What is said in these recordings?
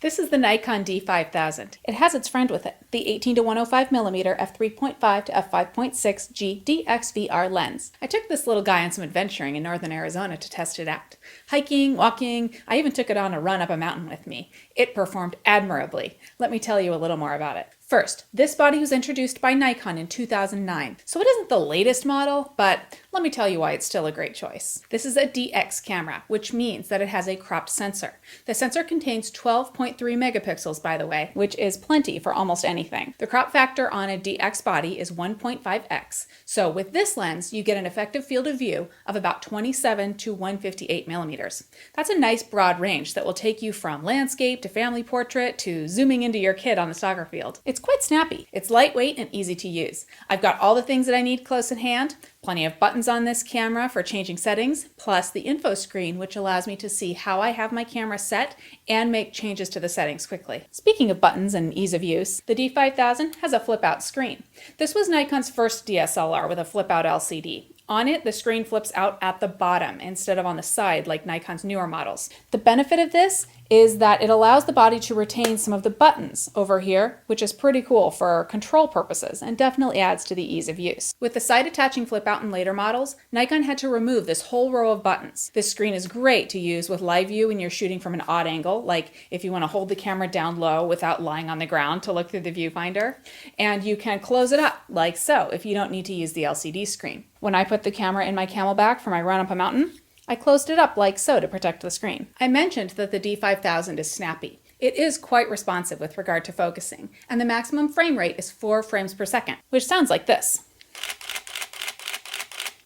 This is the Nikon D5000. It has its friend with it, the 18 to 105mm f3.5 to f5.6 G DXVR lens. I took this little guy on some adventuring in northern Arizona to test it out. Hiking, walking, I even took it on a run up a mountain with me. It performed admirably. Let me tell you a little more about it. First, this body was introduced by Nikon in 2009, so it isn't the latest model, but let me tell you why it's still a great choice. This is a DX camera, which means that it has a cropped sensor. The sensor contains 12.3 megapixels, by the way, which is plenty for almost anything. The crop factor on a DX body is 1.5x, so with this lens, you get an effective field of view of about 27 to 158 millimeters. That's a nice broad range that will take you from landscape to family portrait to zooming into your kid on the soccer field. It's quite snappy. It's lightweight and easy to use. I've got all the things that I need close at hand, plenty of buttons on this camera for changing settings, plus the info screen, which allows me to see how I have my camera set and make changes to the settings quickly. Speaking of buttons and ease of use, the D5000 has a flip-out screen. This was Nikon's first DSLR with a flip-out LCD. On it, the screen flips out at the bottom instead of on the side like Nikon's newer models. The benefit of this is that it allows the body to retain some of the buttons over here, which is pretty cool for control purposes and definitely adds to the ease of use. With the side attaching flip out in later models, Nikon had to remove this whole row of buttons. This screen is great to use with live view when you're shooting from an odd angle, like if you want to hold the camera down low without lying on the ground to look through the viewfinder. And you can close it up like so if you don't need to use the LCD screen. When I put the camera in my Camelback for my run up a mountain, I closed it up like so to protect the screen. I mentioned that the D5000 is snappy. It is quite responsive with regard to focusing, and the maximum frame rate is 4 frames per second, which sounds like this.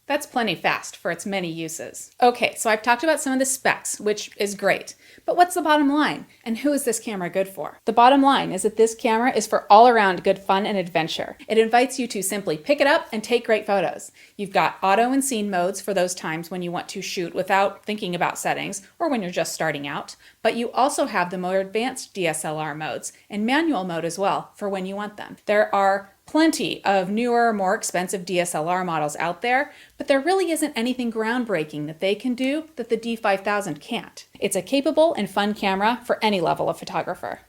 That's plenty fast for its many uses. Okay, so I've talked about some of the specs, which is great. But what's the bottom line? And who is this camera good for? The bottom line is that this camera is for all-around good fun and adventure. It invites you to simply pick it up and take great photos. You've got auto and scene modes for those times when you want to shoot without thinking about settings or when you're just starting out. But you also have the more advanced DSLR modes and manual mode as well for when you want them. There are plenty of newer, more expensive DSLR models out there, but there really isn't anything groundbreaking that they can do that the D5000 can't. It's a capable and fun camera for any level of photographer.